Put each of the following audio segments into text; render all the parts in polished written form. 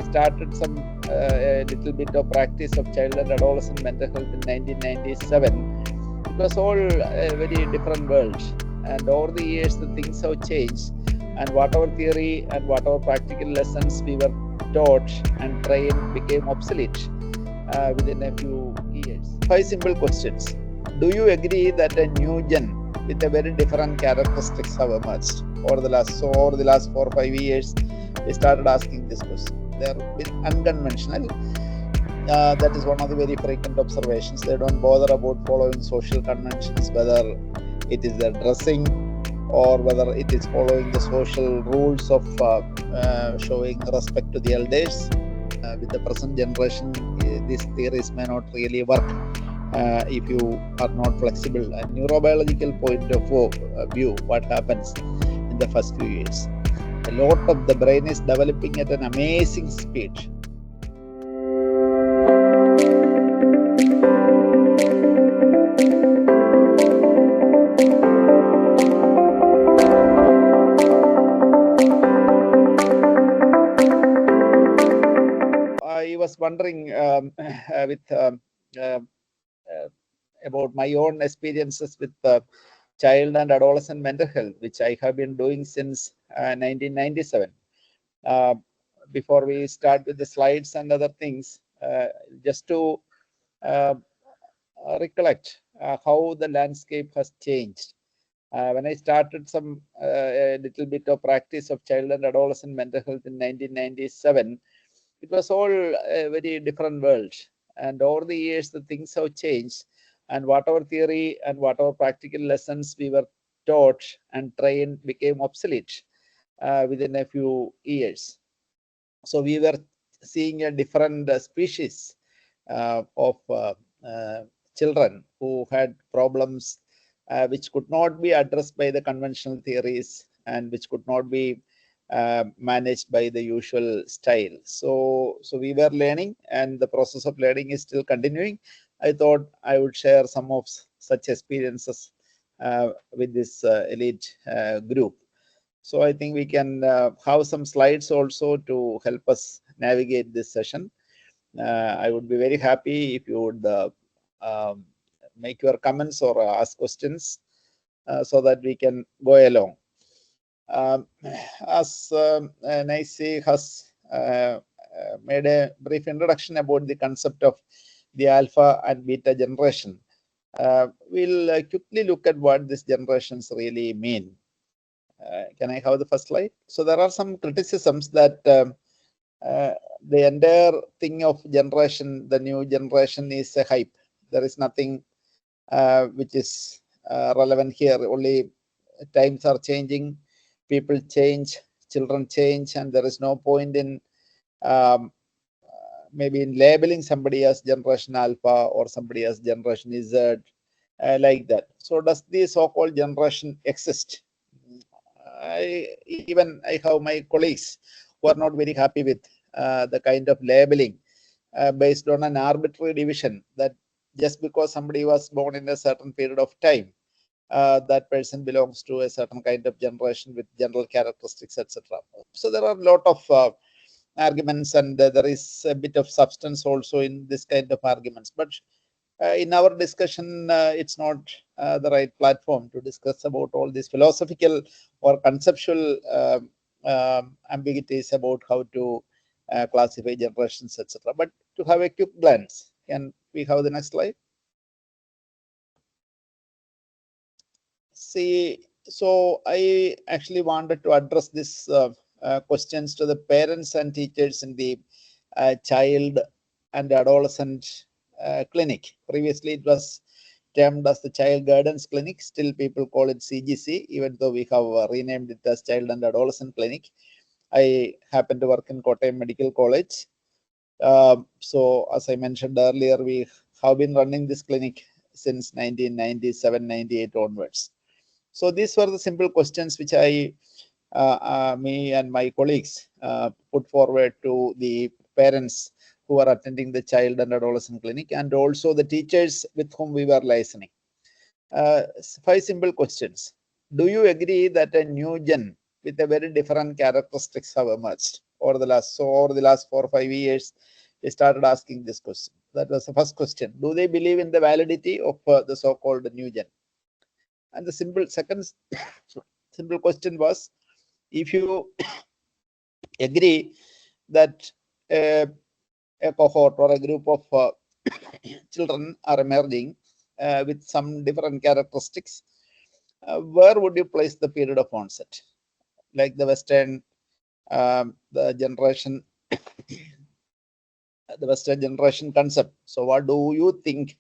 started some a little bit of practice of child and adolescent mental health in 1997, it was all a very different world. And over the years, the things have changed, and whatever theory and whatever practical lessons we were taught and trained became obsolete within a few years. 5 simple questions. Do you agree that a new gen with a very different characteristics have emerged over the last 4 or 5 years? We started asking this question. They are a bit unconventional. That is one of the very frequent observations. They don't bother about following social conventions, whether it is their dressing or whether it is following the social rules of showing respect to the elders. With the present generation, these theories may not really work if you are not flexible. A neurobiological point of view, what happens in the first few years? A lot of the brain is developing at an amazing speed. I was wondering about my own experiences with child and adolescent mental health, which I have been doing since 1997. Before we start with the slides and other things, just to recollect how the landscape has changed. When I started some a little bit of practice of child and adolescent mental health in 1997, it was all a very different world. And over the years, the things have changed, and whatever theory and whatever practical lessons we were taught and trained became obsolete within a few years. So we were seeing a different species of children who had problems which could not be addressed by the conventional theories and which could not be managed by the usual style. So we were learning, and the process of learning is still continuing. I thought I would share some of such experiences with this elite group. So I think we can have some slides also to help us navigate this session. I would be very happy if you would make your comments or ask questions so that we can go along. As Naisi has made a brief introduction about the concept of the alpha and beta generation, we'll quickly look at what these generations really mean. Can I have the first slide? So there are some criticisms that the entire thing of generation, the new generation, is a hype. There is nothing which is relevant here. Only times are changing, people change, children change, and there is no point in maybe in labeling somebody as generation alpha or somebody as generation Z, like that. So does the so-called generation exist? I have my colleagues who are not very happy with the kind of labeling based on an arbitrary division, that just because somebody was born in a certain period of time, that person belongs to a certain kind of generation with general characteristics, etc. So there are a lot of arguments, and there is a bit of substance also in this kind of arguments. But in our discussion, it's not the right platform to discuss about all these philosophical or conceptual ambiguities about how to classify generations, etc. But to have a quick glance, can we have the next slide? See, so I actually wanted to address this questions to the parents and teachers in the child and adolescent clinic. Previously, it was termed as the Child Guidance Clinic. Still, people call it CGC, even though we have renamed it as Child and Adolescent Clinic. I happen to work in Kottayam Medical College. So, as I mentioned earlier, we have been running this clinic since 1997-98 onwards. So these were the simple questions which me and my colleagues put forward to the parents who are attending the child and adolescent clinic, and also the teachers with whom we were listening. 5 simple questions. Do you agree that a new gen with a very different characteristics have emerged over the last 4 or 5 years, they started asking this question. That was the first question. Do they believe in the validity of the so-called new gen? And the second simple question was, if you agree that a cohort or a group of children are emerging with some different characteristics, where would you place the period of onset? Like the Western generation concept. So what do you think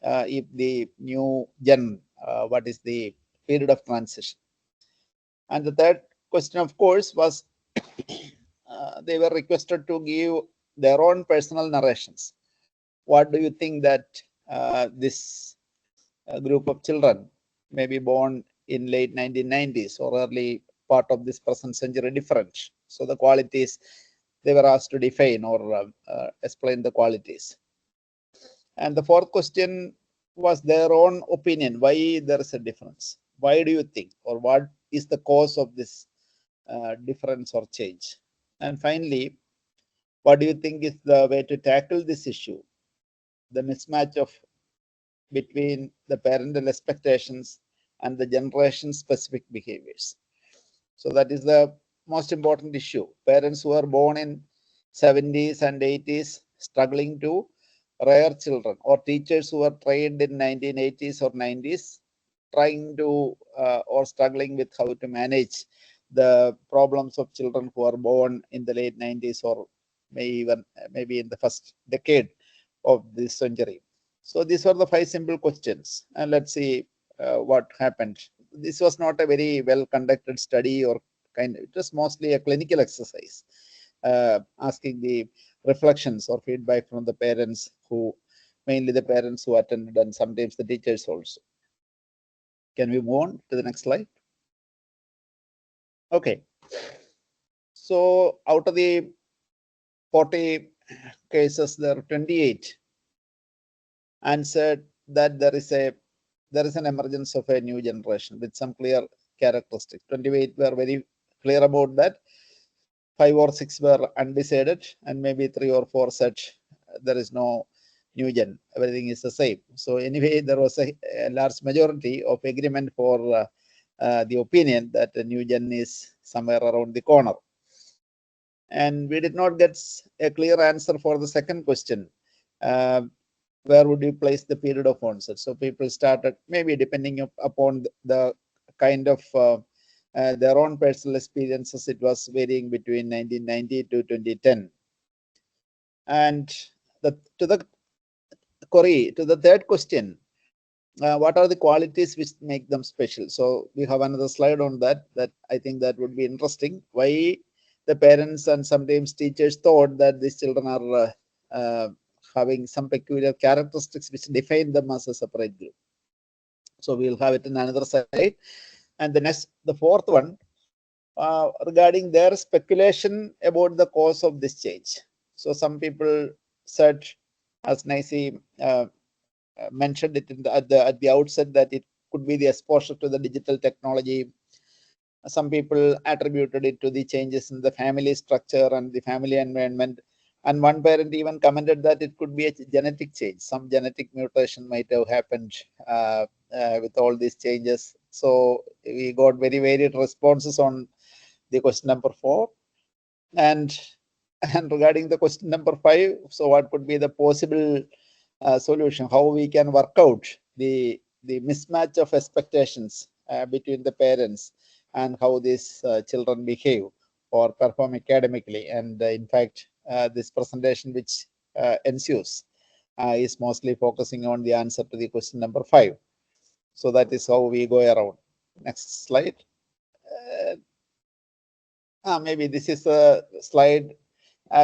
if the new gen, what is the period of transition? And the third question, of course, was they were requested to give their own personal narrations. What do you think that this group of children may be born in late 1990s or early part of this present century different? So the qualities they were asked to define or explain the qualities. And the fourth question was their own opinion, why there is a difference. Why do you think, or what is the cause of this difference or change? And finally, what do you think is the way to tackle this issue, the mismatch of between the parental expectations and the generation specific behaviors? So that is the most important issue. Parents who are born in 70s and 80s struggling to rear children, or teachers who are trained in 1980s or 90s trying to or struggling with how to manage the problems of children who are born in the late 90s or maybe in the first decade of this century. So these were the 5 simple questions, and let's see what happened. This was not a very well conducted study, or it was mostly a clinical exercise, asking the reflections or feedback from the parents, mainly the parents who attended, and sometimes the teachers also. Can we move on to the next slide? Okay. So out of the 40 cases, there are 28 answered that there is an emergence of a new generation with some clear characteristics. 28 were very clear about that. 5 or 6 were undecided, and maybe 3 or 4 said there is no new gen, everything is the same. So anyway, there was a large majority of agreement for the opinion that the new gen is somewhere around the corner. And we did not get a clear answer for the second question. Where would you place the period of onset? So people started, maybe depending upon the kind of their own personal experiences, it was varying between 1990 to 2010. And to the third question, what are the qualities which make them special? So we have another slide on that I think that would be interesting. Why the parents and sometimes teachers thought that these children are having some peculiar characteristics which define them as a separate group. So we'll have it in another slide. And the fourth one, regarding their speculation about the cause of this change. So some people said, as Nicey mentioned it at the outset, that it could be the exposure to the digital technology. Some people attributed it to the changes in the family structure and the family environment. And one parent even commented that it could be a genetic change. Some genetic mutation might have happened with all these changes. So we got very varied responses on the question number 4. And regarding the question number 5, so what could be the possible solution? How we can work out the mismatch of expectations between the parents and how these children behave or perform academically. And in fact, this presentation which ensues is mostly focusing on the answer to the question number 5. So that is how we go around. Next slide. Maybe this is a slide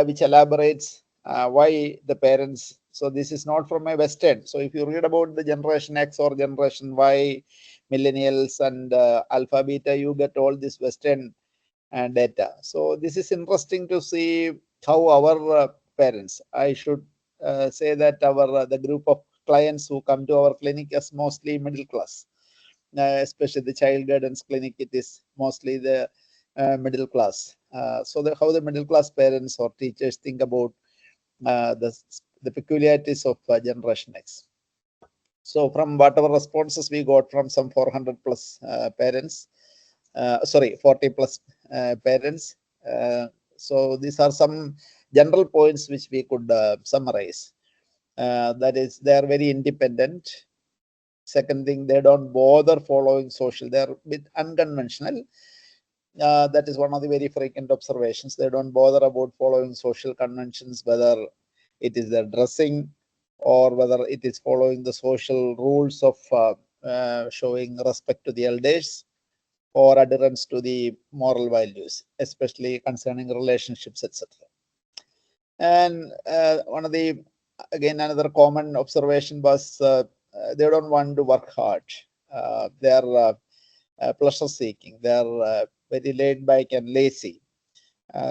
which elaborates why the parents. So this is not from a Western. So if you read about the Generation X or Generation Y, millennials and alpha, beta, you get all this Western data. So this is interesting to see how our parents, I should say that the group of clients who come to our clinic is mostly middle class, especially the child guidance clinic. It is mostly the middle class. So how the middle class parents or teachers think about the peculiarities of Generation X. So from whatever responses we got from some 400 plus parents, 40 plus parents. So these are some general points which we could summarize. That is, they are very independent. Second thing, they don't bother following social. They are a bit unconventional. That is one of the very frequent observations. They don't bother about following social conventions, whether it is their dressing or whether it is following the social rules of showing respect to the elders or adherence to the moral values, especially concerning relationships, etc. And one of the, again, another common observation was they don't want to work hard. They are pleasure seeking. They are very laid back and lazy.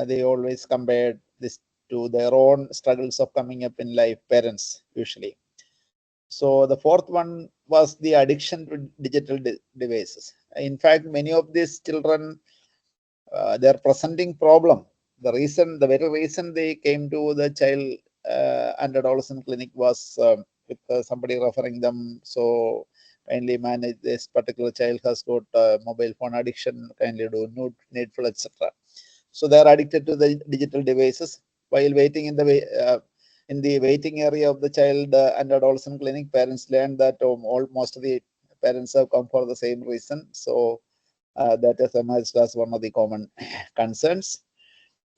They always compared this to their own struggles of coming up in life, parents usually. So the fourth one was the addiction to digital devices. In fact, many of these children, their presenting problem, the very reason they came to the child and adolescent clinic was with somebody referring them. So kindly manage, this particular child has got mobile phone addiction, kindly do needful, etc. So they are addicted to the digital devices while waiting in the waiting area of the child and adolescent clinic. Parents learned that most of the parents have come for the same reason. So that has emerged as one of the common concerns.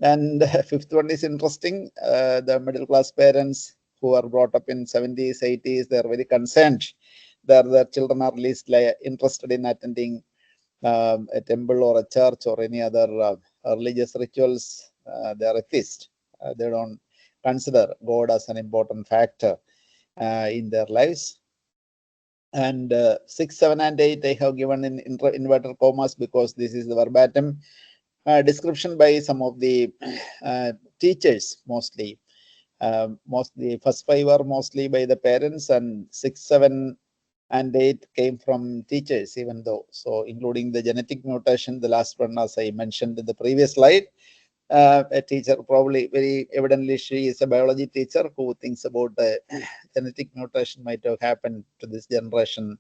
And fifth one is interesting. The middle class parents who are brought up in 70s, 80s, they are very concerned that their children are least interested in attending a temple or a church or any other religious rituals. They are atheist. They don't consider God as an important factor in their lives. And 6, 7, and 8 I have given in inverted commas because this is the verbatim description by some of the teachers mostly. Mostly first 5 are mostly by the parents, and 6, 7, and 8 came from teachers, even though. So including the genetic mutation, the last one, as I mentioned in the previous slide, a teacher, probably very evidently she is a biology teacher who thinks about the genetic mutation might have happened to this generation,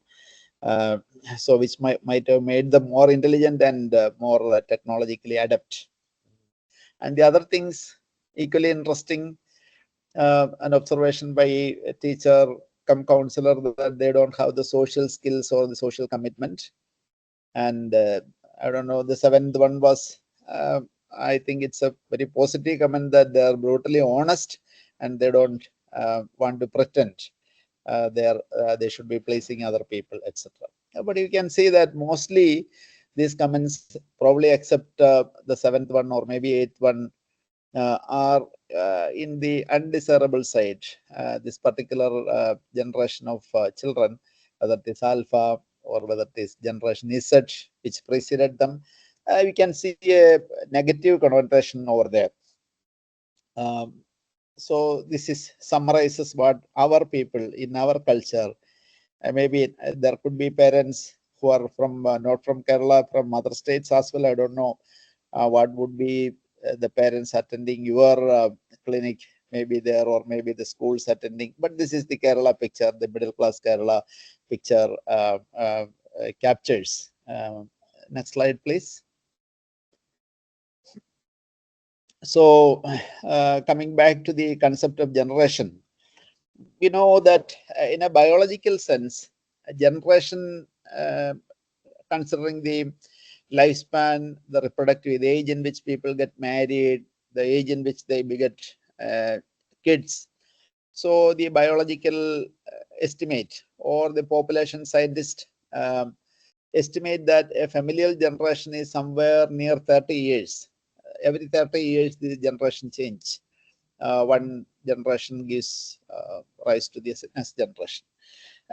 so which might have made them more intelligent and more technologically adept. And the other things equally interesting, an observation by a teacher come counselor, that they don't have the social skills or the social commitment. And I don't know, the seventh one was, I think it's a very positive comment, that they are brutally honest and they don't want to pretend they should be pleasing other people, etc. But you can see that mostly these comments, probably except the seventh one or maybe eighth one, are in the undesirable side. This particular generation of children, whether it is Alpha or whether it is Generation Z, which preceded them, we can see a negative connotation over there. So this is summarizes what our people in our culture, maybe there could be parents who are from not from Kerala, from other states as well. I don't know what would be the parents attending your clinic, maybe there, or maybe the schools attending. But this is the Kerala picture, the middle class Kerala picture captures. Next slide, please. So coming back to the concept of generation, we know that in a biological sense, a generation, considering the lifespan, the reproductive age in which people get married, the age in which they beget kids. So the biological estimate or the population scientist estimate that a familial generation is somewhere near 30 years. Every 30 years, the generation change. One generation gives rise to the next generation.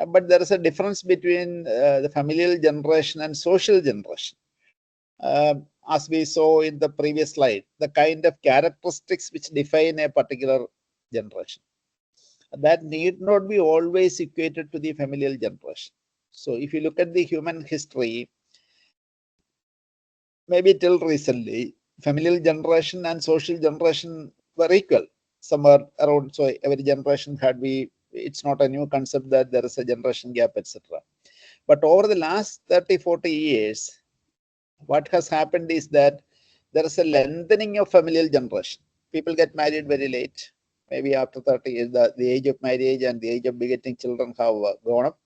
But there is a difference between the familial generation and social generation. As we saw in the previous slide, the kind of characteristics which define a particular generation, that need not be always equated to the familial generation. So if you look at the human history, maybe till recently, familial generation and social generation were equal, somewhere around. So every generation it's not a new concept that there is a generation gap, etc. But over the last 30, 40 years, what has happened is that there is a lengthening of familial generation. People get married very late, maybe after 30 years. The age of marriage and the age of begetting children have gone up.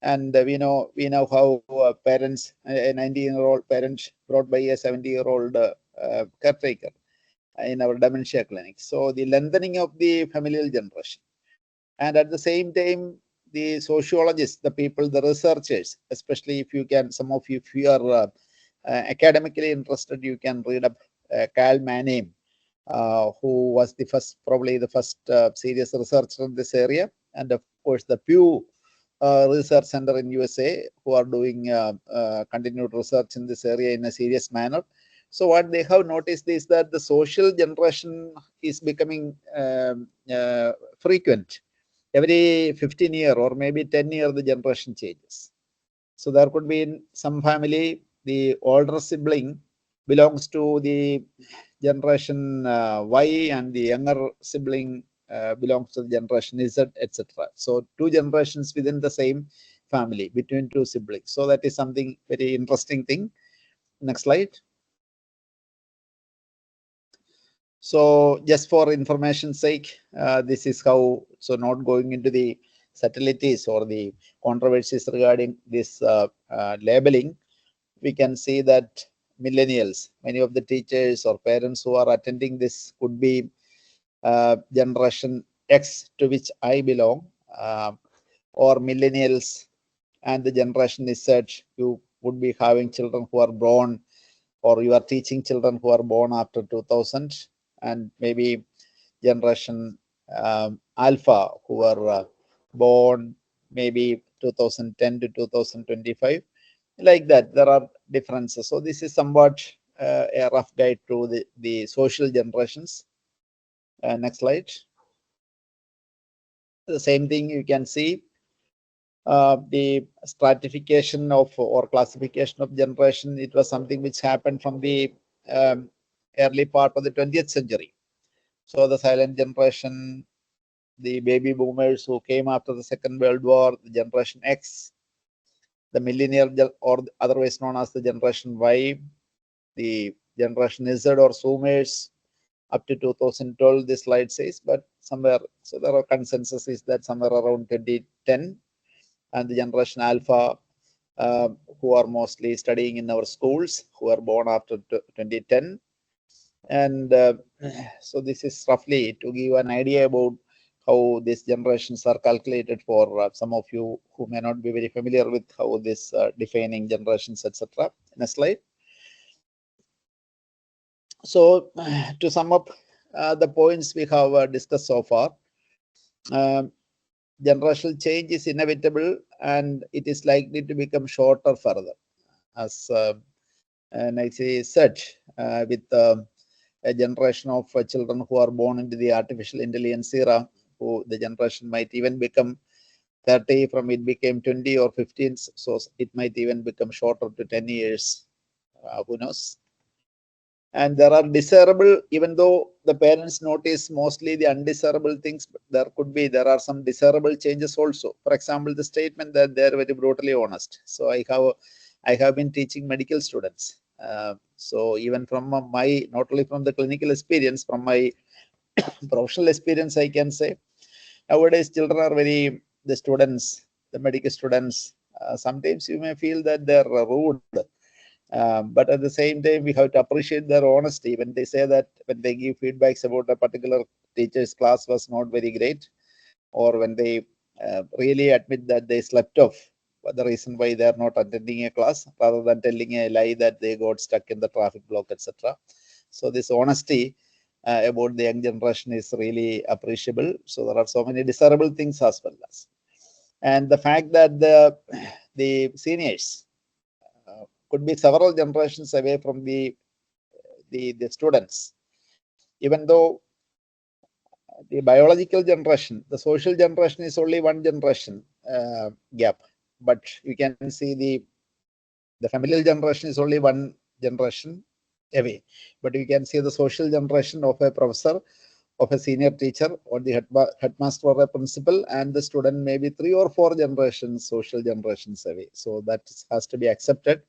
And we know how parents, a 90-year-old parent brought by a 70-year-old caretaker in our dementia clinic. So the lengthening of the familial generation. And at the same time, the sociologists, the people, the researchers, especially if you can, some of you, if you are academically interested, you can read up Carl Manheim, who was probably the first serious researcher in this area. And of course, the Pew Research Center in USA, who are doing continued research in this area in a serious manner. So what they have noticed is that the social generation is becoming frequent. Every 15 years or maybe 10 years, the generation changes. So there could be in some family, the older sibling belongs to the generation Y, and the younger sibling belongs to the generation Z, etc. So two generations within the same family between two siblings. So that is something very interesting thing. Next slide. So just for information's sake, this is how, so not going into the subtleties or the controversies regarding this labeling, we can see that millennials, many of the teachers or parents who are attending this could be generation X, to which I belong, or millennials and the generation Z. You would be having children who are born, or you are teaching children who are born after 2000, and maybe generation Alpha, who are born maybe 2010 to 2025. Like that, there are differences. So this is somewhat a rough guide to the social generations. Next slide. The same thing you can see. The stratification of or classification of generation, it was something which happened from the early part of the 20th century. So the silent generation, the baby boomers who came after the Second World War, the generation X, the millennial, or otherwise known as the generation Y, the generation Z or Zoomers up to 2012, this slide says, but somewhere, so there are consensus is that somewhere around 2010, and the generation Alpha, who are mostly studying in our schools, who are born after 2010. And so this is roughly to give an idea about how these generations are calculated for some of you who may not be very familiar with how this defining generations, etc. Next slide. So to sum up the points we have discussed so far, generational change is inevitable and it is likely to become shorter further. As Nancy said, with a generation of children who are born into the artificial intelligence era, who the generation might even become 30, from it became 20 or 15, so it might even become shorter to 10 years, who knows. And there are desirable, even though the parents notice mostly the undesirable things, but there are some desirable changes also. For example, the statement that they're very brutally honest. So I have been teaching medical students. So even from my, not only from the clinical experience, from my professional experience, I can say nowadays children are the students, the medical students, sometimes you may feel that they're rude. But at the same time, we have to appreciate their honesty when they say that, when they give feedbacks about a particular teacher's class was not very great, or when they really admit that they slept off, the reason why they are not attending a class, rather than telling a lie that they got stuck in the traffic block, etc. So this honesty about the young generation is really appreciable. So there are so many desirable things as well as, and the fact that the seniors could be several generations away from the students, even though the biological generation, the social generation is only one generation gap, but you can see the familial generation is only one generation, away. But you can see the social generation of a professor, of a senior teacher, or the headmaster or a principal, and the student maybe 3 or 4 generations, social generations away. So that has to be accepted.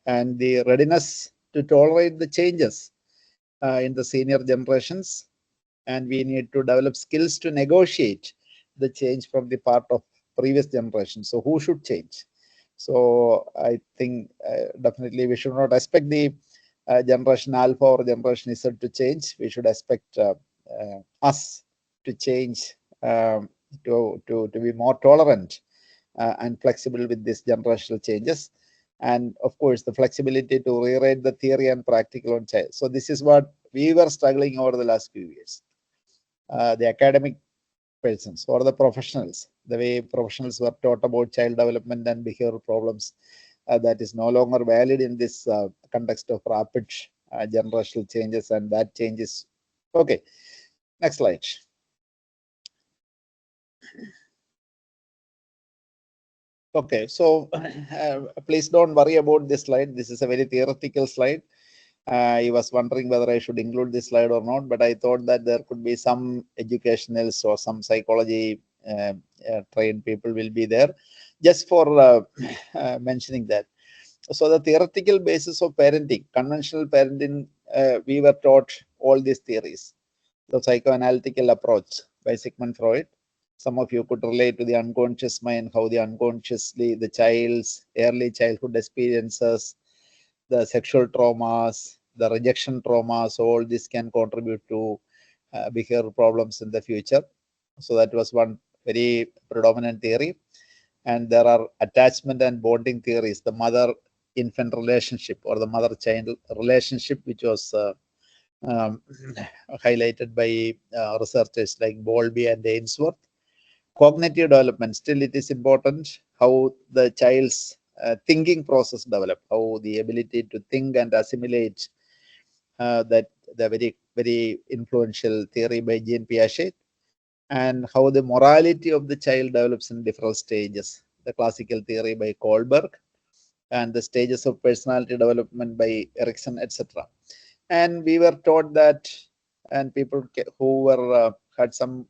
And the readiness to tolerate the changes in the senior generations, and we need to develop skills to negotiate the change from the part of previous generation. So who should change? So I think definitely we should not expect the generation alpha or generation Z to change. We should expect us to change, to be more tolerant and flexible with these generational changes. And of course, the flexibility to rewrite the theory and practical on child. So this is what we were struggling over the last few years. The academic persons or the professionals, the way professionals were taught about child development and behavioral problems, that is no longer valid in this context of rapid generational changes, and that changes. Okay, next slide. Okay, so please don't worry about this slide. This is a very theoretical slide. I was wondering whether I should include this slide or not, but I thought that there could be some educationals or some psychology trained people will be there, just for mentioning that. So the theoretical basis of parenting, conventional parenting, we were taught all these theories. The psychoanalytical approach by Sigmund Freud. Some of you could relate to the unconscious mind, how the unconsciously the child's early childhood experiences, the sexual traumas, the rejection traumas, all this can contribute to behavioral problems in the future. So that was one very predominant theory. And there are attachment and bonding theories, the mother-infant relationship or the mother-child relationship, which was um, highlighted by researchers like Bowlby and Ainsworth. Cognitive development, still it is important how the child's thinking process develop, how the ability to think and assimilate, that the very influential theory by Jean Piaget, and how the morality of the child develops in different stages, the classical theory by Kohlberg, and the stages of personality development by Erikson, etc. And we were taught that, and people who were had some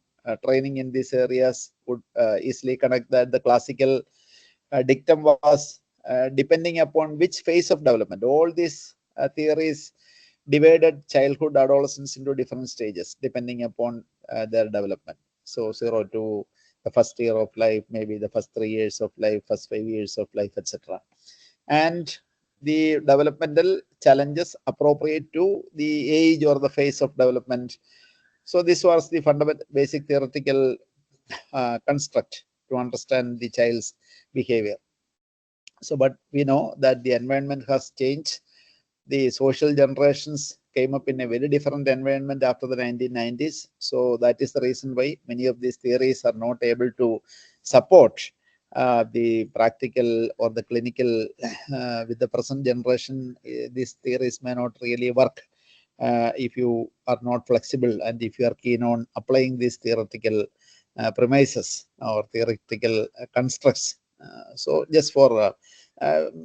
training in these areas would easily connect that the classical dictum was depending upon which phase of development. All these theories divided childhood adolescence into different stages depending upon their development. So 0 to the first year of life, maybe the first 3 years of life, first 5 years of life, etc. And the developmental challenges appropriate to the age or the phase of development. So this was the fundamental basic theoretical construct to understand the child's behavior. So, but we know that the environment has changed. The social generations came up in a very different environment after the 1990s. So that is the reason why many of these theories are not able to support the practical or the clinical with the present generation. These theories may not really work if you are not flexible and if you are keen on applying these theoretical premises or theoretical constructs. So just for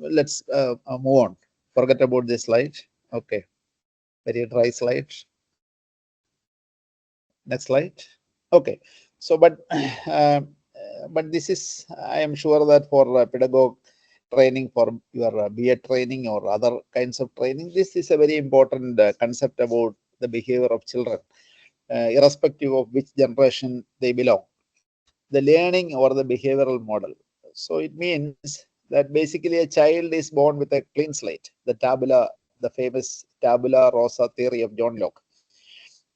let's move on. Forget about this slide. Okay, very dry slide. Next slide. Okay, so but this is, I am sure that for pedagogue training, for your BA training or other kinds of training, this is a very important concept about the behavior of children, irrespective of which generation they belong. The learning or the behavioral model. So it means that basically a child is born with a clean slate, the famous tabula rasa theory of John Locke.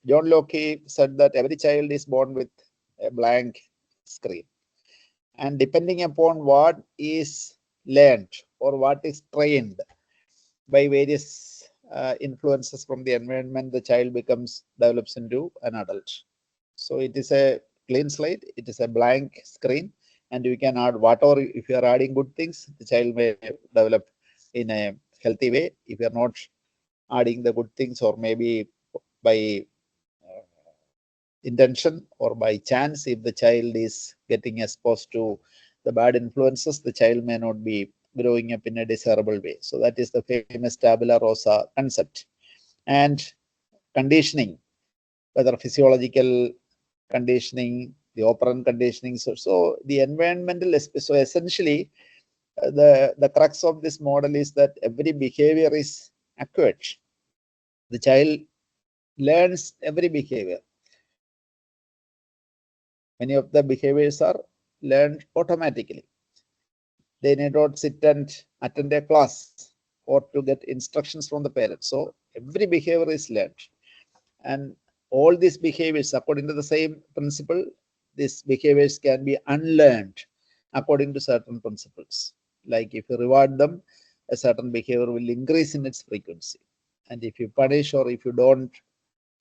John Locke said that every child is born with a blank screen. And depending upon what is learned or what is trained by various influences from the environment, the child develops into an adult. So it is a clean slate, it is a blank screen, and you can add whatever. If you are adding good things, the child may develop in a healthy way. If you are not adding the good things, or maybe by intention or by chance, if the child is getting exposed to the bad influences, the child may not be growing up in a desirable way. So that is the famous tabula rasa concept. And conditioning, whether physiological conditioning, the operant conditioning. So the environmental, so essentially, the crux of this model is that every behavior is acquired. The child learns every behavior. Many of the behaviors are learned automatically. They need not sit and attend a class or to get instructions from the parents. So every behavior is learned. And all these behaviors, according to the same principle, these behaviors can be unlearned according to certain principles. Like if you reward them, a certain behavior will increase in its frequency. And if you punish or if you don't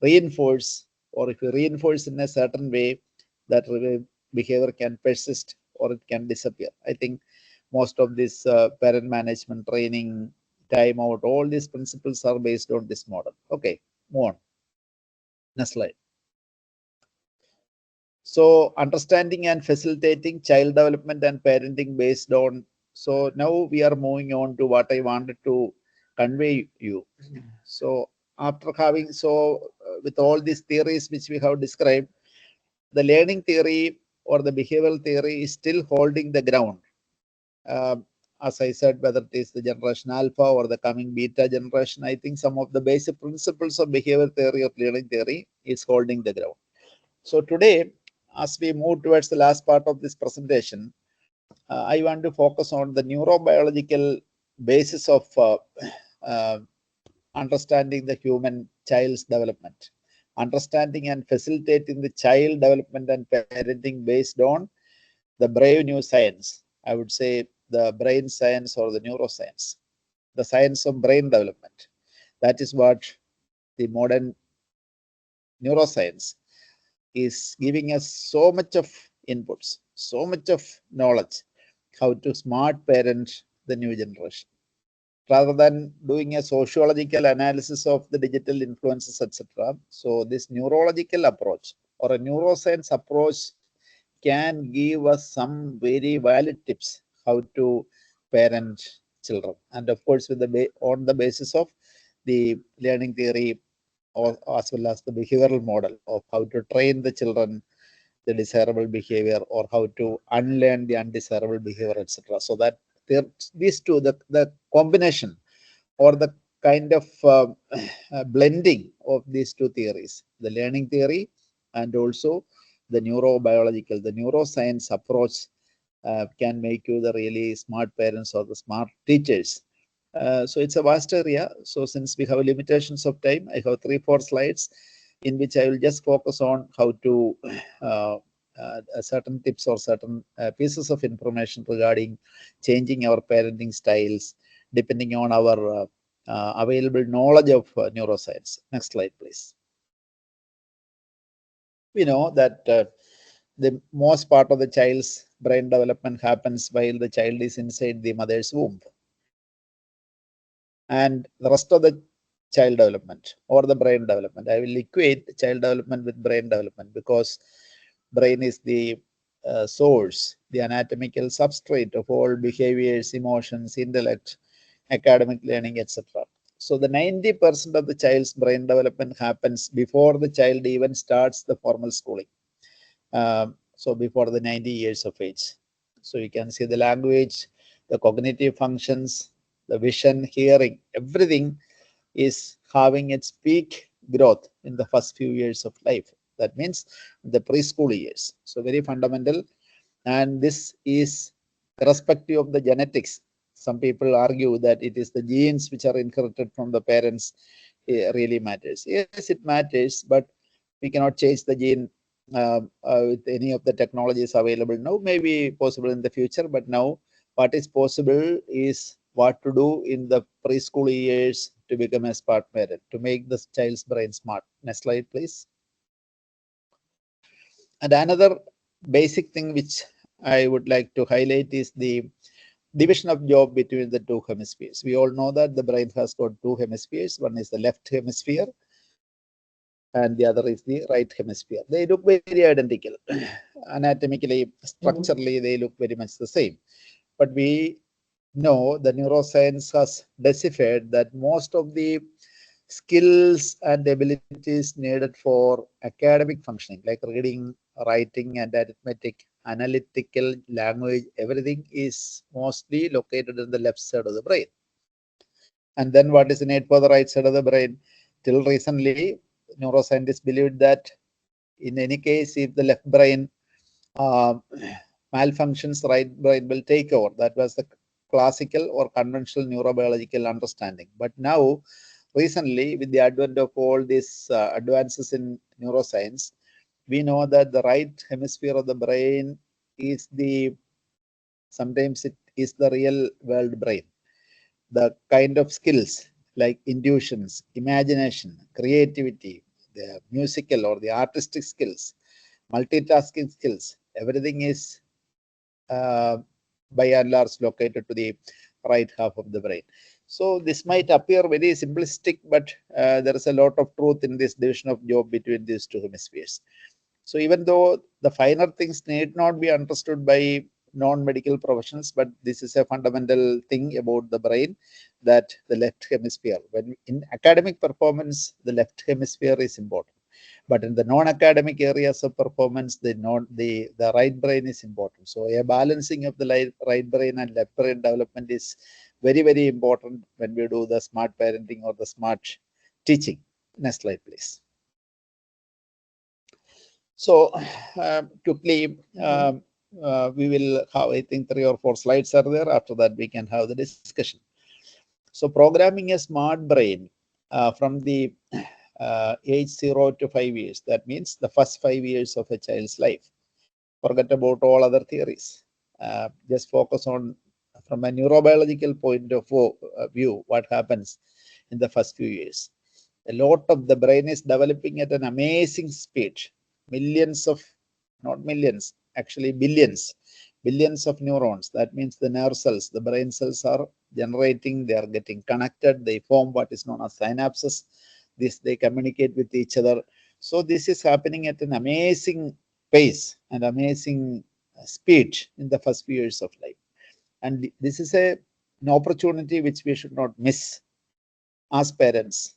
reinforce, or if you reinforce in a certain way, that behavior can persist or it can disappear. I think most of this parent management training, timeout, all these principles are based on this model. Okay, move on. Next slide. So understanding and facilitating child development and parenting based on. So now we are moving on to what I wanted to convey you. So after having, with all these theories which we have described, the learning theory or the behavioral theory is still holding the ground. As I said, whether it is the generation alpha or the coming beta generation, I think some of the basic principles of behavior theory or learning theory is holding the ground. So today, as we move towards the last part of this presentation, I want to focus on the neurobiological basis of understanding the human child's development, understanding and facilitating the child development and parenting based on the brave new science. I would say the brain science or the neuroscience, the science of brain development. That is what the modern neuroscience is giving us so much of inputs, so much of knowledge, how to smart parent the new generation. Rather than doing a sociological analysis of the digital influences, etc. So this neurological approach or a neuroscience approach can give us some very valid tips how to parent children. And of course, with on the basis of the learning theory or as well as the behavioral model of how to train the children the desirable behavior or how to unlearn the undesirable behavior, etc. So that these two, the combination or the kind of blending of these two theories, the learning theory and also the neurobiological, the neuroscience approach can make you the really smart parents or the smart teachers. So it's a vast area. So since we have limitations of time, I have 3-4 slides in which I will just focus on how to certain tips or certain pieces of information regarding changing our parenting styles depending on our available knowledge of neuroscience. Next slide, please. We know that the most part of the child's brain development happens while the child is inside the mother's womb. And the rest of the child development or the brain development, I will equate child development with brain development because brain is the source, the anatomical substrate of all behaviors, emotions, intellect, academic learning, etc. So the 90% of the child's brain development happens before the child even starts the formal schooling. So before the 90 years of age. So you can see the language, the cognitive functions, the vision, hearing, everything is having its peak growth in the first few years of life. That means the preschool years. So very fundamental. And this is irrespective of the genetics. Some people argue that it is the genes which are inherited from the parents really matters. Yes, it matters, but we cannot change the gene with any of the technologies available now. Maybe possible in the future, but now what is possible is what to do in the preschool years to become a smart parent, to make the child's brain smart. Next slide, please. And another basic thing which I would like to highlight is the division of job between the two hemispheres. We all know that the brain has got two hemispheres. One is the left hemisphere and the other is the right hemisphere. They look very identical. Anatomically, structurally, they look very much the same. But we No, the neuroscience has deciphered that most of the skills and abilities needed for academic functioning, like reading, writing, and arithmetic, analytical language, everything is mostly located in the left side of the brain. And then what is innate for the right side of the brain? Till recently, neuroscientists believed that in any case, if the left brain uh, malfunctions, right brain will take over. That was the classical or conventional neurobiological understanding. But now, recently, with the advent of all these advances in neuroscience, we know that the right hemisphere of the brain is sometimes it is the real world brain. The kind of skills like intuitions, imagination, creativity, the musical or the artistic skills, multitasking skills, everything is uh, by and large located to the right half of the brain. So this might appear very simplistic, but there is a lot of truth in this division of job between these two hemispheres. So even though the finer things need not be understood by non-medical professionals, but this is a fundamental thing about the brain, that the left hemisphere, when in academic performance, the left hemisphere is important. But in the non-academic areas of performance, the right brain is important. So a balancing of the right brain and left brain development is very, very important when we do the smart parenting or the smart teaching. Next slide, please. So quickly, we will have, I think, 3 or 4 slides are there. After that, we can have the discussion. So programming a smart brain from the age 0 to 5 years, that means the first 5 years of a child's life. Forget about all other theories. Just focus on, from a neurobiological point of view, what happens in the first few years. A lot of the brain is developing at an amazing speed. Millions of, not millions, actually billions of neurons. That means the nerve cells, the brain cells are generating, they are getting connected, they form what is known as synapses. This, they communicate with each other. So this is happening at an amazing pace and amazing speed in the first few years of life. And this is an opportunity which we should not miss as parents.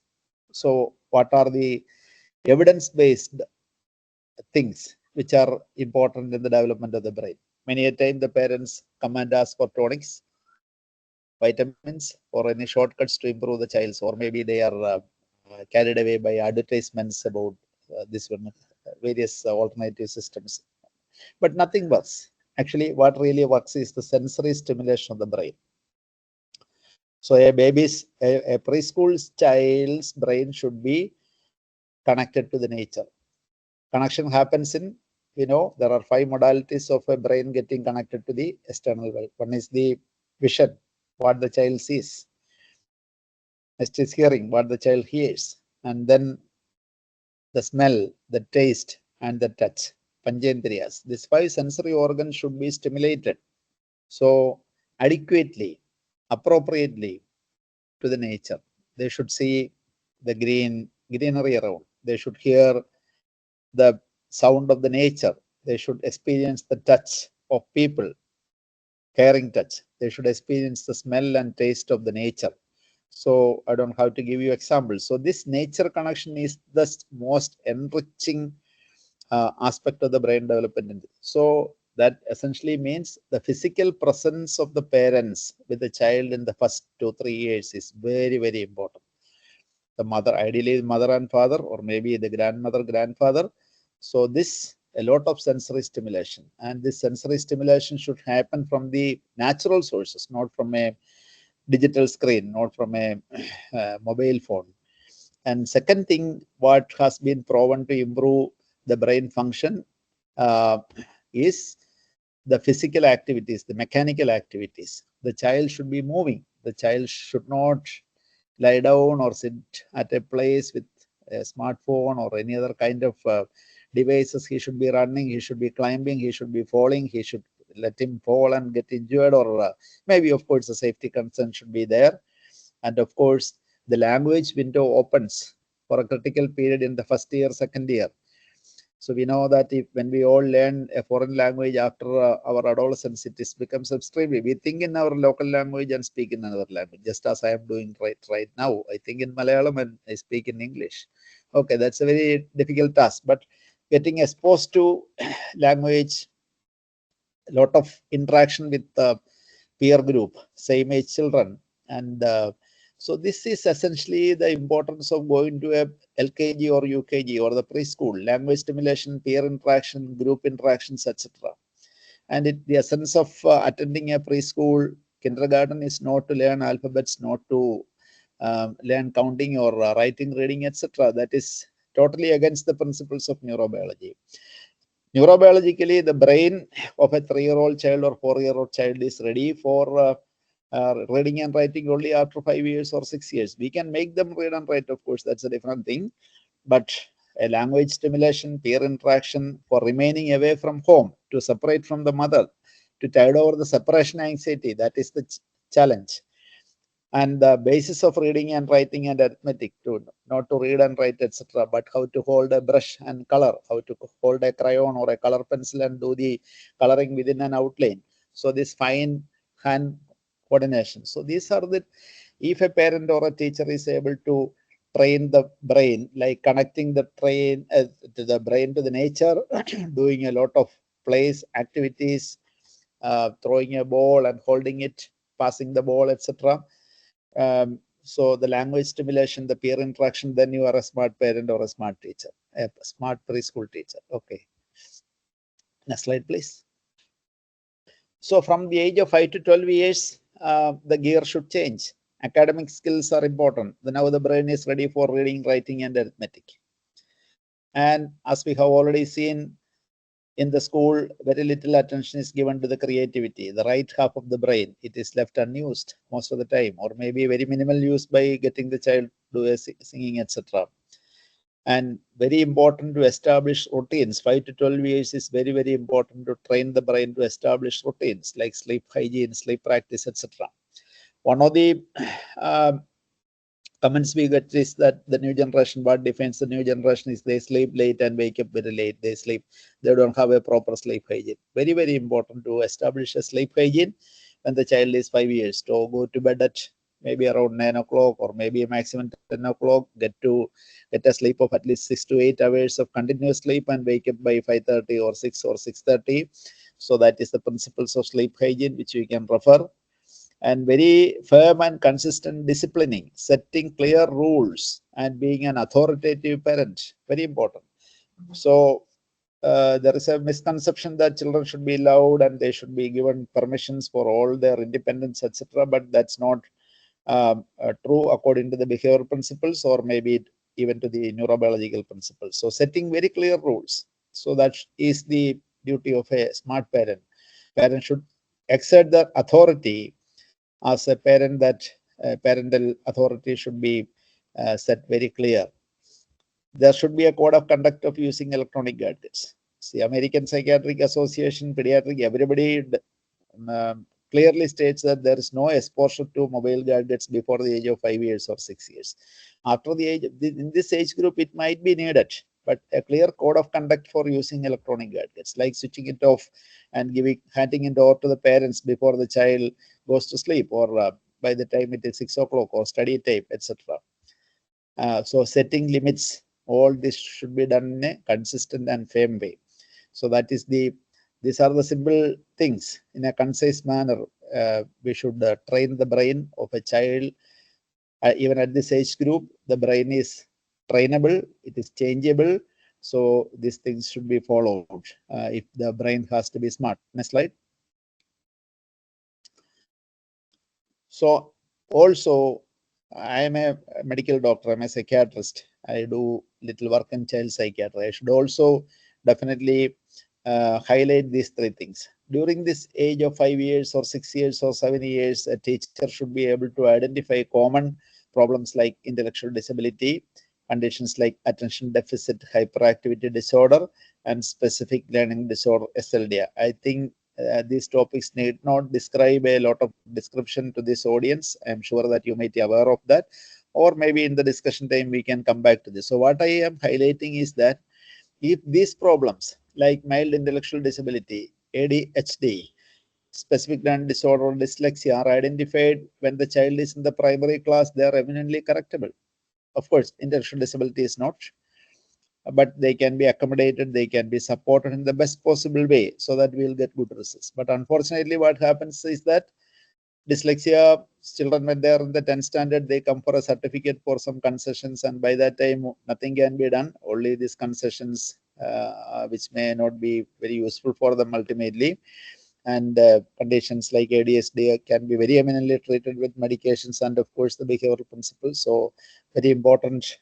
So what are the evidence-based things which are important in the development of the brain? Many a time the parents come and ask for tonics, vitamins, or any shortcuts to improve the child's, or maybe they are carried away by advertisements about this one, various alternative systems. But nothing works. Actually, what really works is the sensory stimulation of the brain. So a preschool child's brain should be connected to the nature. Connection happens in, there are 5 modalities of a brain getting connected to the external world. One is the vision, what the child sees. Next is hearing, what the child hears. And then the smell, the taste, and the touch, panchendriyas. These 5 sensory organs should be stimulated. So adequately, appropriately to the nature. They should see the greenery around. They should hear the sound of the nature. They should experience the touch of people, caring touch. They should experience the smell and taste of the nature. So I don't have to give you examples. So this nature connection is the most enriching aspect of the brain development. So that essentially means the physical presence of the parents with the child in the first 2-3 years is very, very important. The mother, ideally mother and father, or maybe the grandmother, grandfather. So this, a lot of sensory stimulation, and this sensory stimulation should happen from the natural sources, not from a digital screen, not from a mobile phone. And second thing, what has been proven to improve the brain function is the physical activities, the mechanical activities. The child should be moving. The child should not lie down or sit at a place with a smartphone or any other kind of devices. He should be running, he should be climbing, he should be falling, he should let him fall and get injured, or maybe, of course, the safety concern should be there. And of course, the language window opens for a critical period in the first year, second year. So we know that when we all learn a foreign language after our adolescence, it becomes extremely. We think in our local language and speak in another language, just as I am doing right now. I think in Malayalam and I speak in English. Okay, that's a very difficult task, but getting exposed to language, a lot of interaction with the peer group, same age children, and so this is essentially the importance of going to a LKG or UKG or the preschool, language stimulation, peer interaction, group interactions, etc. And the essence of attending a preschool, kindergarten is not to learn alphabets, not to learn counting or writing, reading, etc. That is totally against the principles of neurobiology. Neurobiologically, the brain of a 3-year-old child or 4-year-old child is ready for reading and writing only after 5 years or 6 years. We can make them read and write, of course, that's a different thing. But a language stimulation, peer interaction, for remaining away from home, to separate from the mother, to tide over the separation anxiety, that is the challenge. And the basis of reading and writing and arithmetic, to not to read and write, etc., but how to hold a brush and color, how to hold a crayon or a color pencil and do the coloring within an outline. So this fine hand coordination. So these are the, if a parent or a teacher is able to train the brain, like connecting the brain to the brain to the nature, doing a lot of plays, activities, throwing a ball and holding it, passing the ball, etc. So the language stimulation, the peer interaction, then you are a smart parent or a smart teacher, a smart preschool teacher. Okay. Next slide, please. So from the age of 5 to 12 years, the gear should change. Academic skills are important. Now the brain is ready for reading, writing, and arithmetic. And as we have already seen, in the school, very little attention is given to the creativity. The right half of the brain, it is left unused most of the time, or maybe very minimal use by getting the child do a singing, etc. And very important to establish routines. 5 to 12 years is very, very important to train the brain to establish routines like sleep hygiene, sleep practice, etc. One of the comments we get is that the new generation, what defines the new generation is they sleep late and wake up very late. They don't have a proper sleep hygiene. Very, very important to establish a sleep hygiene when the child is 5 years, to go to bed at maybe around 9 o'clock or maybe a maximum 10 o'clock, get a sleep of at least 6 to 8 hours of continuous sleep and wake up by 5:30 or 6 or 6:30. So that is the principles of sleep hygiene, which we can refer. And very firm and consistent disciplining, setting clear rules and being an authoritative parent, very important. So there is a misconception that children should be loved and they should be given permissions for all their independence, etc. But that's not true according to the behavioral principles, or maybe even to the neurobiological principles. So setting very clear rules. So that is the duty of a smart parent. Parents should exert their authority as a parent, that parental authority should be set very clear. There should be a code of conduct of using electronic gadgets. See, American Psychiatric Association, Pediatric, everybody clearly states that there is no exposure to mobile gadgets before the age of 5 years or 6 years. After the age, in this age group, it might be needed, but a clear code of conduct for using electronic gadgets, like switching it off and handing it over to the parents before the child goes to sleep, or by the time it is 6 o'clock, or study time, etc. So setting limits, all this should be done in a consistent and firm way. So these are the simple things in a concise manner. We should train the brain of a child. Even at this age group, the brain is trainable, it is changeable. So these things should be followed if the brain has to be smart. Next slide. So also, I am a medical doctor, I'm a psychiatrist. I do little work in child psychiatry. I should also definitely highlight these three things. During this age of 5 years or 6 years or 7 years, a teacher should be able to identify common problems like intellectual disability, conditions like attention deficit hyperactivity disorder, and specific learning disorder, SLD. I think these topics need not describe a lot of description to this audience. I'm sure that you might be aware of that, or maybe in the discussion time we can come back to this. So what I am highlighting is that If these problems like mild intellectual disability, ADHD, specific learning disorder, or dyslexia are identified when the child is in the primary class, they are eminently correctable. Of course, intellectual disability is not, but they can be accommodated, they can be supported in the best possible way so that we will get good results. But unfortunately, what happens is that dyslexia children, when they are in the 10th standard, they come for a certificate for some concessions, and by that time nothing can be done, only these concessions which may not be very useful for them ultimately. And conditions like ADHD can be very eminently treated with medications and of course the behavioral principles. So very important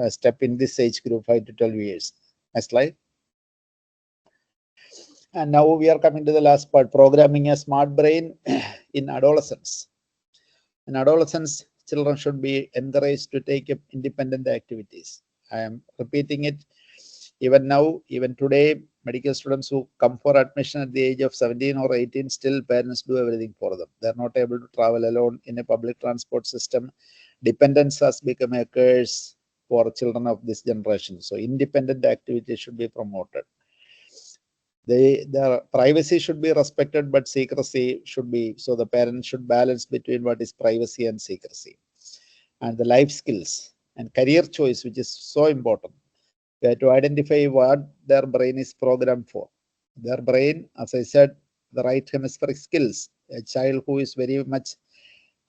step in this age group, 5 to 12 years. Next slide. And now we are coming to the last part, programming a smart brain in adolescence. In adolescence, children should be encouraged to take up independent activities. I am repeating it. Even now, even today, medical students who come for admission at the age of 17 or 18, still parents do everything for them. They're not able to travel alone in a public transport system. Dependence has become a curse for children of this generation. So independent activity should be promoted. Their privacy should be respected, but secrecy should be, so the parents should balance between what is privacy and secrecy. And the life skills and career choice, which is so important, to identify what their brain is programmed for. Their brain, as I said, the right hemispheric skills. A child who is very much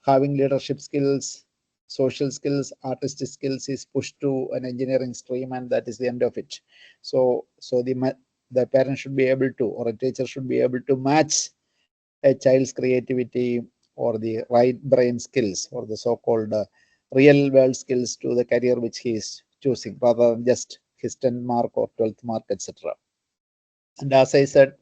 having leadership skills, social skills, artistic skills is pushed to an engineering stream, and that is the end of it. So the parent should be able to, or a teacher should be able to match a child's creativity or the right brain skills or the so-called real world skills to the career which he is choosing, rather than just his 10th mark or 12th mark, etc. And as I said,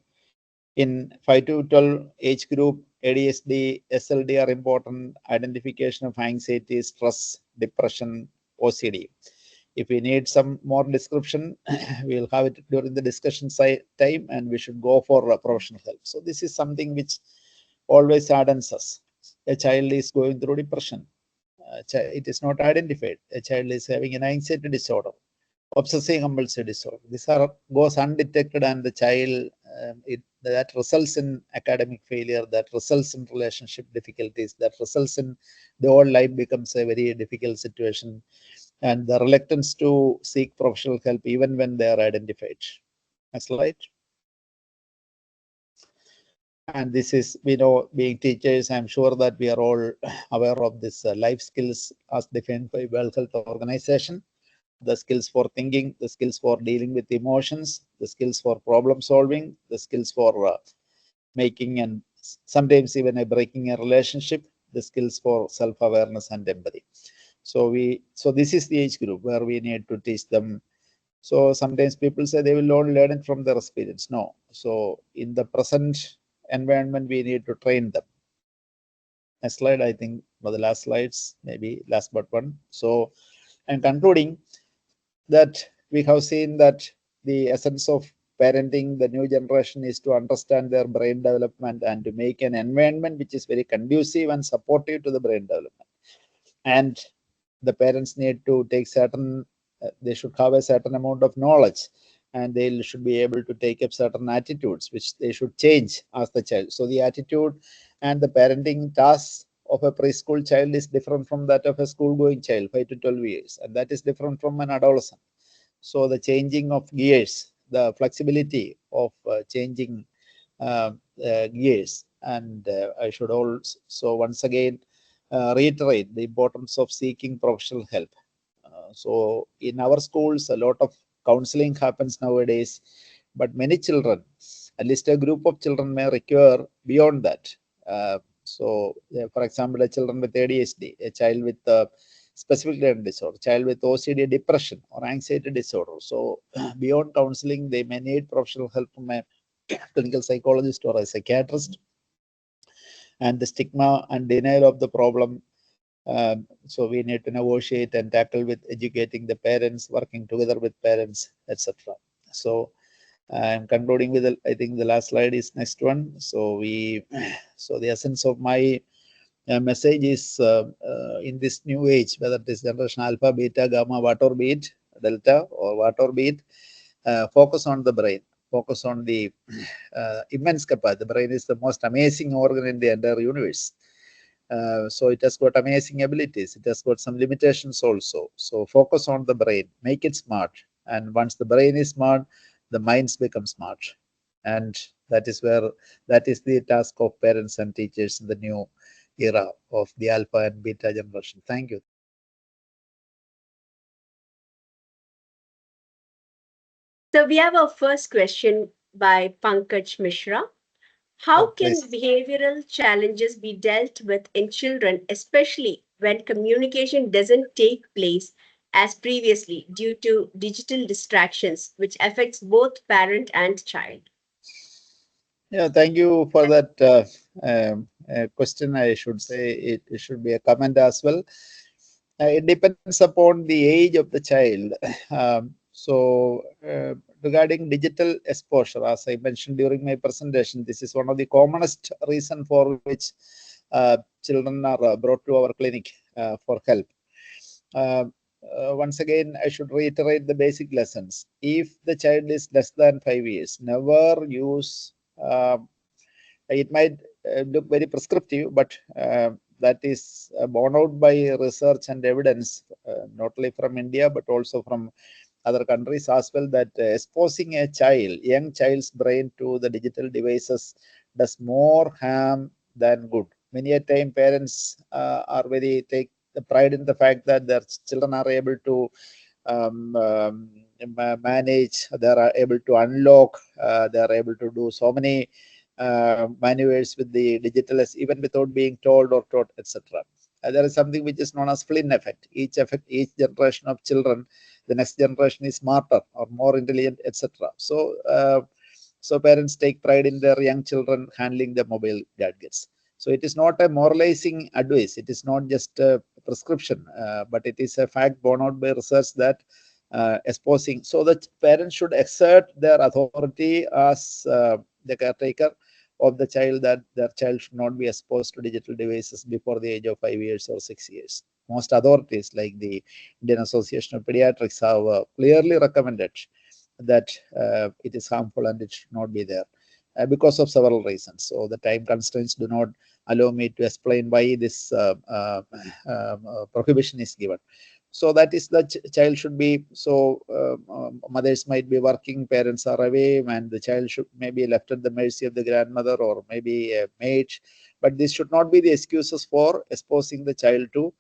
in 5 to 12 age group, ADHD, SLD are important. Identification of anxiety, stress, depression, OCD. If we need some more description, we'll have it during the discussion time, and we should go for professional help. So this is something which always saddens us. A child is going through depression. It is not identified. A child is having an anxiety disorder, obsessive compulsive disorder. These are goes undetected, and the child that results in academic failure, that results in relationship difficulties, that results in the whole life becomes a very difficult situation, and the reluctance to seek professional help even when they are identified. Next slide. And this is, we know, being teachers, I'm sure that we are all aware of this life skills as defined by World Health Organization. The skills for thinking, the skills for dealing with emotions, the skills for problem solving, the skills for making and sometimes even breaking a relationship, the skills for self-awareness and empathy. So this is the age group where we need to teach them. So sometimes people say they will only learn it from their experience. No. So in the present environment, we need to train them. Next slide, I think, for the last slides, maybe last but one. So I'm concluding that we have seen that the essence of parenting the new generation is to understand their brain development and to make an environment which is very conducive and supportive to the brain development. And the parents need to take certain, they should have a certain amount of knowledge, and they should be able to take up certain attitudes which they should change as the child. So the attitude and the parenting tasks of a preschool child is different from that of a school going child, 5 to 12 years, and that is different from an adolescent. So the changing of gears, the flexibility of changing gears, and I should also once again reiterate the importance of seeking professional help. So in our schools, a lot of counseling happens nowadays, but many children, at least a group of children, may require beyond that. For example, a children with ADHD, a child with specific learning disorder, child with OCD, depression, or anxiety disorder. So beyond counseling, they may need professional help from a clinical psychologist or a psychiatrist. And the stigma and denial of the problem, so we need to negotiate and tackle with educating the parents, working together with parents, etc. So I'm concluding with I think the last slide is next one. So the essence of my message is in this new age, whether it is generation alpha, beta, gamma, what or be it, delta or what or be it, focus on the brain, focus on the immense capacity. The brain is the most amazing organ in the entire universe. So it has got amazing abilities. It has got some limitations also. So focus on the brain, make it smart. And once the brain is smart, the minds become smart. And that is the task of parents and teachers in the new era of the alpha and beta generation. Thank you. So we have our first question by Pankaj Mishra. How can Please. behavioral challenges be dealt with in children, especially when communication doesn't take place as previously due to digital distractions, which affects both parent and child? Yeah, thank you for that question. I should say it should be a comment as well. It depends upon the age of the child. Regarding digital exposure, as I mentioned during my presentation, this is one of the commonest reason for which children are brought to our clinic for help. Uh, Once again, I should reiterate the basic lessons. If the child is less than 5 years, never use. It might look very prescriptive, but that is borne out by research and evidence, not only from India but also from other countries as well, that exposing a young child's brain to the digital devices does more harm than good. Many a time parents are very take the pride in the fact that their children are able to manage, they are able to unlock, they are able to do so many maneuvers with the digital even without being told or taught, etc. There is something which is known as Flynn effect. Each generation of children, the next generation is smarter or more intelligent, etc. So parents take pride in their young children handling the mobile gadgets. So it is not a moralizing advice. It is not just a prescription, but it is a fact borne out by research that exposing. So the parents should exert their authority as the caretaker of the child, that their child should not be exposed to digital devices before the age of 5 years or 6 years. Most authorities, like the Indian Association of Pediatrics, have clearly recommended that it is harmful and it should not be there because of several reasons. So the time constraints do not allow me to explain why this prohibition is given. So that is the child should be, so mothers might be working, parents are away, and the child should maybe left at the mercy of the grandmother or maybe a maid. But this should not be the excuses for exposing the child to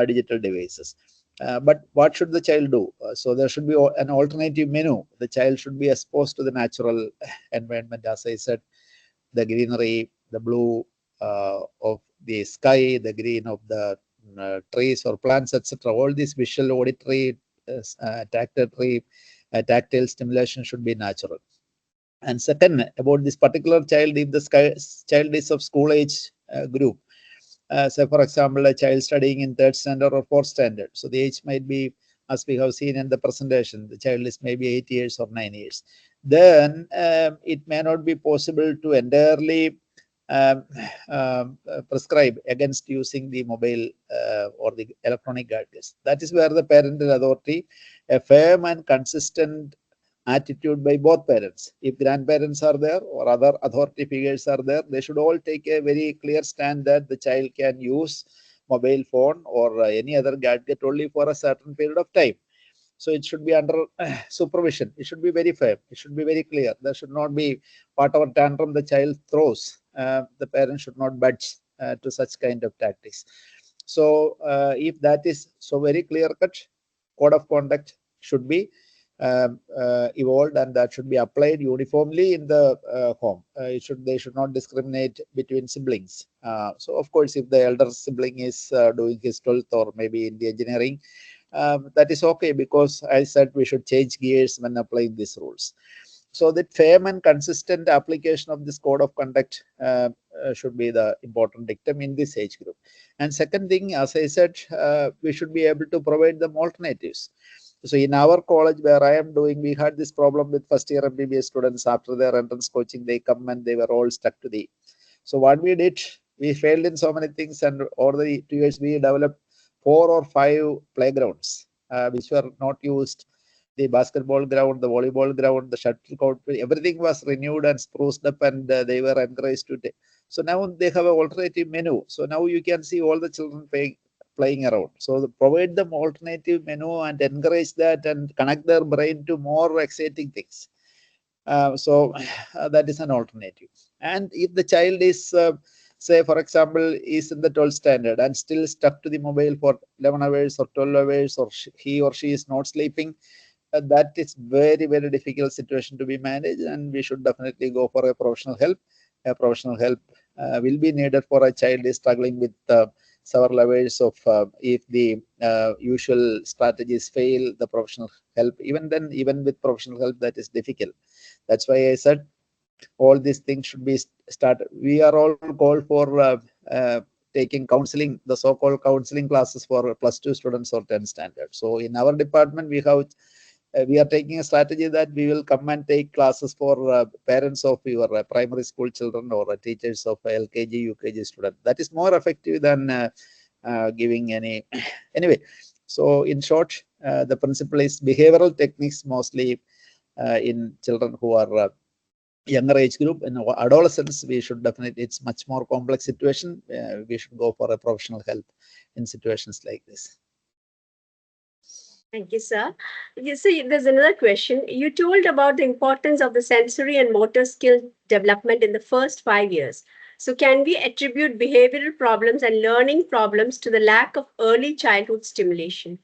digital devices. But what should the child do? So there should be an alternative menu. The child should be exposed to the natural environment, as I said, the greenery, the blue of the sky, the green of the trees or plants, etc. All these visual, auditory, tactile stimulation should be natural. And second, about this particular child, if the child is of school age group, say for example, a child studying in third standard or fourth standard, so the age might be, as we have seen in the presentation, the child is maybe 8 years or 9 years, then it may not be possible to entirely um, prescribe against using the mobile or the electronic gadgets. That is where the parental authority, a firm and consistent attitude by both parents. If grandparents are there or other authority figures are there, they should all take a very clear stand that the child can use mobile phone or any other gadget only for a certain period of time. So it should be under supervision. It should be very fair. It should be very clear. There should not be whatever tantrum the child throws. The parent should not budge to such kind of tactics. So if that is so very clear cut, code of conduct should be evolved, and that should be applied uniformly in the home. They should not discriminate between siblings. So of course, if the elder sibling is doing his 12th or maybe in the engineering, that is okay, because I said we should change gears when applying these rules. So that firm and consistent application of this code of conduct should be the important dictum in this age group. And second thing, as I said, we should be able to provide them alternatives. So in our college where I am doing, we had this problem with first year MBBS students. After their entrance coaching, they come and they were all stuck to the. So what we did, we failed in so many things, and over the 2 years we developed 4 or 5 playgrounds which were not used The basketball ground, the volleyball ground, the shuttle court, everything was renewed and spruced up, and they were encouraged to take. So now they have an alternative menu. So now you can see all the children playing around. So provide them alternative menu and encourage that and connect their brain to more exciting things. That is an alternative. And if the child is, say, for example, is in the 12th standard and still stuck to the mobile for 11 hours or 12 hours, or he or she is not sleeping, that is very, very difficult situation to be managed, and we should definitely go for a professional help. A professional help will be needed for a child is struggling with several hours of, if the usual strategies fail, the professional help, even then, even with professional help, that is difficult. That's why I said all these things should be started. We are all called for taking counseling, the so-called counseling classes for +2 students or 10 standard. So in our department, we are taking a strategy that we will come and take classes for parents of your primary school children or teachers of LKG, UKG student. That is more effective than giving any. Anyway, so in short, the principle is behavioral techniques mostly in children who are younger age group. In adolescents, we should definitely, it's much more complex situation. We should go for a professional help in situations like this. Thank you, sir. Yes, so there's another question. You told about the importance of the sensory and motor skill development in the first 5 years. So, can we attribute behavioral problems and learning problems to the lack of early childhood stimulation?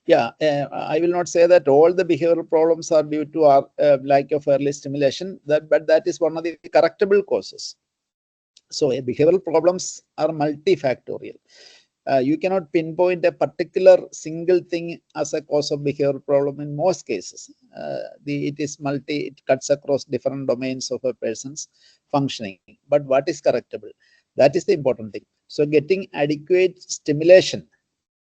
Yeah, I will not say that all the behavioral problems are due to our lack of early stimulation, but that is one of the correctable causes. So behavioral problems are multifactorial. You cannot pinpoint a particular single thing as a cause of behavioral problem in most cases. It cuts across different domains of a person's functioning. But what is correctable? That is the important thing. So getting adequate stimulation,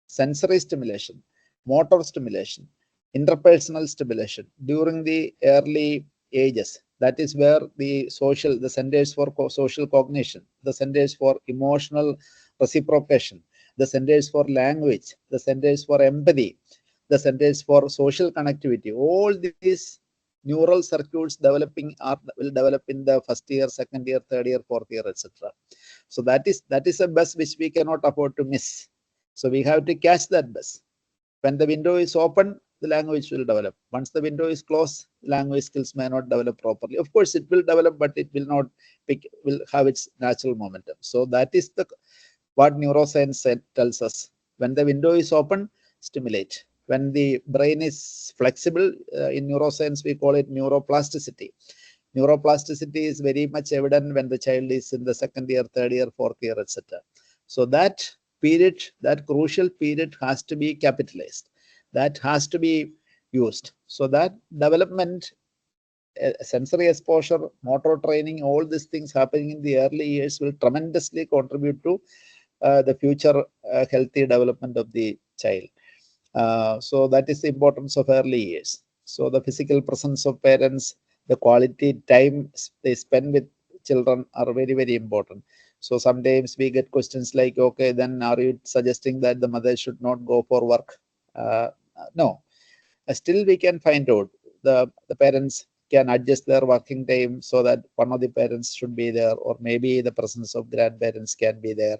sensory stimulation, motor stimulation, interpersonal stimulation during the early ages. That is where the centers for social cognition, the centers for emotional reciprocation, the centers for language, the centers for empathy, the centers for social connectivity. All these neural circuits will develop in the first year, second year, third year, fourth year, etc. So that is a bus which we cannot afford to miss. So we have to catch that bus. When the window is open, the language will develop. Once the window is closed, language skills may not develop properly. Of course, it will develop, but it will not will have its natural momentum. So that is what neuroscience tells us. When the window is open, stimulate. When the brain is flexible, in neuroscience, we call it neuroplasticity. Neuroplasticity is very much evident when the child is in the second year, third year, fourth year, etc. So that period, that crucial period has to be capitalized. That has to be used. So that development, sensory exposure, motor training, all these things happening in the early years will tremendously contribute to the future healthy development of the child. So that is the importance of early years. So the physical presence of parents, the quality time they spend with children are very, very important. So sometimes we get questions like, okay, then are you suggesting that the mother should not go for work? No. Still we can find out. The parents can adjust their working time so that one of the parents should be there, or maybe the presence of grandparents can be there,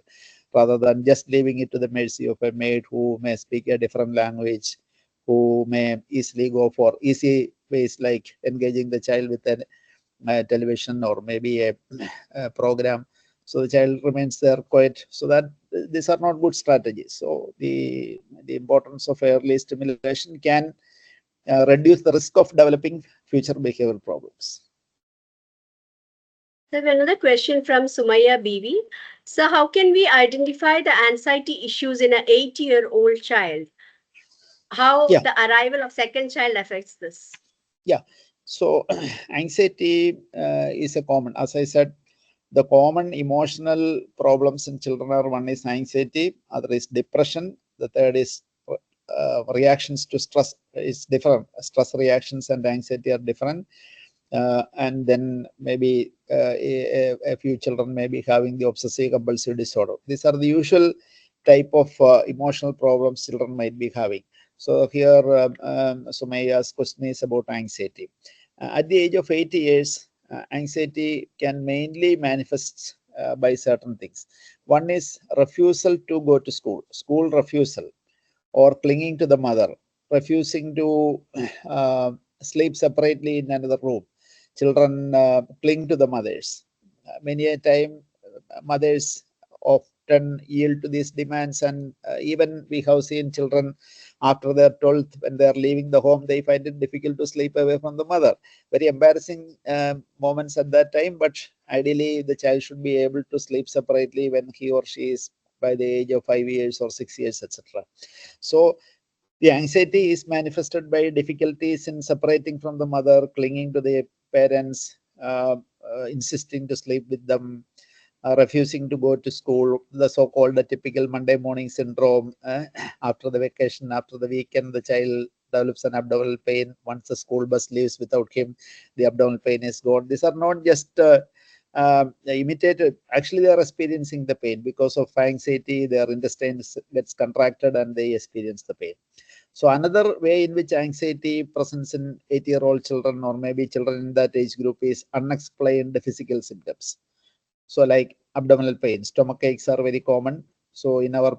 rather than just leaving it to the mercy of a maid who may speak a different language, who may easily go for easy ways like engaging the child with a television or maybe a program. So the child remains there quiet. So that these are not good strategies. So the importance of early stimulation can reduce the risk of developing future behavioral problems. So another question from Sumaya Bibi. So how can we identify the anxiety issues in an 8-year-old child? How Yeah, the arrival of second child affects this? yeah. So anxiety is a common, as I said, the common emotional problems in children are: one is anxiety, other is depression, the third is reactions to stress is different. Stress reactions and anxiety are different. And then maybe a few children may be having the obsessive compulsive disorder. These are the usual type of emotional problems children might be having. So here, Sumayya's question is about anxiety. At the age of 80 years, anxiety can mainly manifest by certain things. One is refusal to go to school, school refusal, or clinging to the mother, refusing to sleep separately in another room. Children cling to the mothers. Many a time, mothers often yield to these demands, and even we have seen children after their 12th, when they are leaving the home, they find it difficult to sleep away from the mother. Very embarrassing moments at that time, but ideally, the child should be able to sleep separately when he or she is by the age of 5 years or 6 years, etc. So the anxiety is manifested by difficulties in separating from the mother, clinging to the parents, insisting to sleep with them, refusing to go to school, the so-called typical Monday morning syndrome. After the vacation, after the weekend, the child develops an abdominal pain. Once the school bus leaves without him, the abdominal pain is gone. These are not just imitated. Actually, they are experiencing the pain because of anxiety. Their intestines gets contracted and they experience the pain. So another way in which anxiety presents in 80-year-old children or maybe children in that age group is unexplained physical symptoms. So like abdominal pain, stomach aches are very common. So in our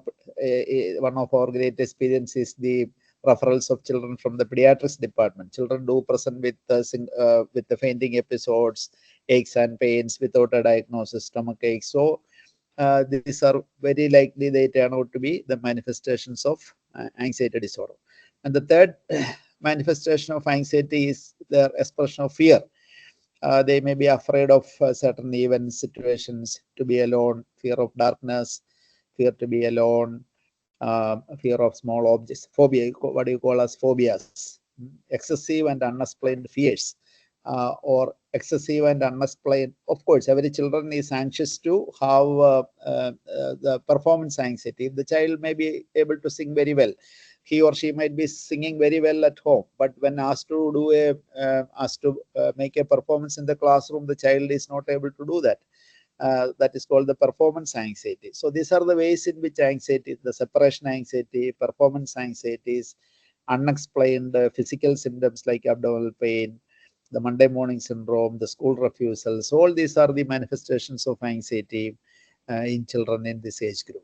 one of our great experience is the referrals of children from the pediatrics department. Children do present with the fainting episodes, aches and pains without a diagnosis, stomach aches. So these are very likely they turn out to be the manifestations of anxiety disorder. And the third manifestation of anxiety is their expression of fear. They may be afraid of certain events, situations, to be alone, fear of darkness, fear to be alone, fear of small objects, phobia, what do you call as phobias, excessive and unexplained fears, or excessive and unexplained. Of course, every children is anxious to have the performance anxiety. The child may be able to sing very well. He or she might be singing very well at home, but when asked to do asked to make a performance in the classroom, the child is not able to do that. That is called the performance anxiety. So these are the ways in which anxiety, the separation anxiety, performance anxieties, unexplained physical symptoms like abdominal pain, the Monday morning syndrome, the school refusals, all these are the manifestations of anxiety in children in this age group.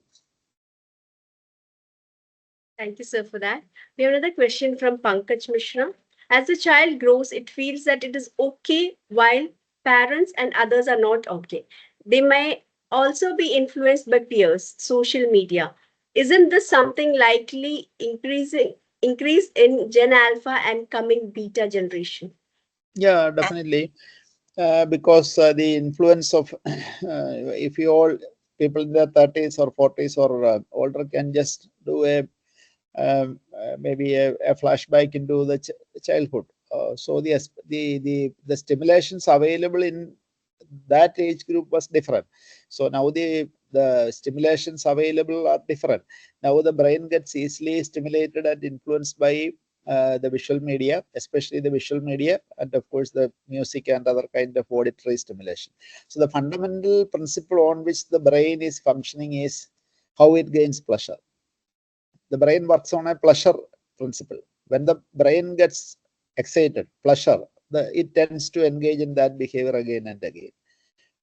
Thank you, sir, for that. We have another question from Pankaj Mishra. As the child grows, it feels that it is okay while parents and others are not okay. They may also be influenced by peers, social media. Isn't this something likely increase in Gen Alpha and coming beta generation? Yeah, definitely. Because the influence of, if you all people in their 30s or 40s or older can just do a maybe a flashback into the childhood. So the stimulations available in that age group was different. So now the stimulations available are different. Now the brain gets easily stimulated and influenced by the visual media, especially the visual media, and of course the music and other kind of auditory stimulation. So the fundamental principle on which the brain is functioning is how it gains pleasure. The brain works on a pleasure principle. When the brain gets excited, pleasure, it tends to engage in that behavior again and again.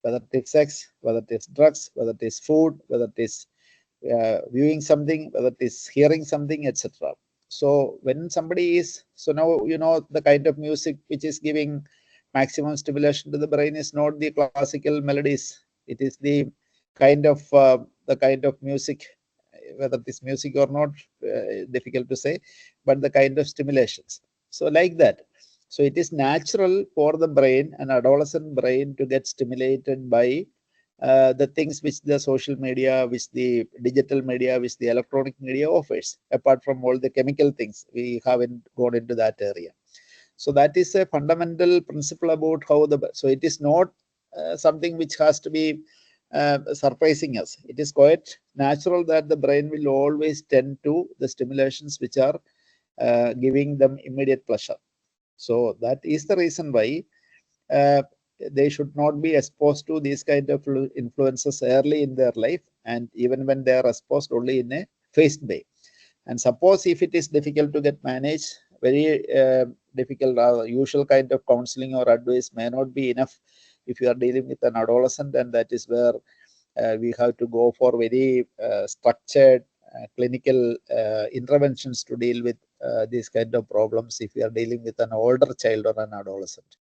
Whether it is sex, whether it is drugs, whether it is food, whether it is viewing something, whether it is hearing something, etc. So when somebody is, so now you know the kind of music which is giving maximum stimulation to the brain is not the classical melodies. It is the kind of music, whether it is music or not, difficult to say, but the kind of stimulations. So like that. So it is natural for the brain, an adolescent brain, to get stimulated by the things which the social media, which the digital media, which the electronic media offers, apart from all the chemical things. We haven't gone into that area. So that is a fundamental principle about how so it is not something which has to be surprising us. It is quite natural that the brain will always tend to the stimulations which are giving them immediate pleasure. So that is the reason why uh, they should not be exposed to these kind of influences early in their life, and even when they are exposed, only in a phased way. And suppose if it is difficult to get managed, very difficult, usual kind of counseling or advice may not be enough if you are dealing with an adolescent, and that is where we have to go for very structured clinical interventions to deal with these kind of problems if we are dealing with an older child or an adolescent.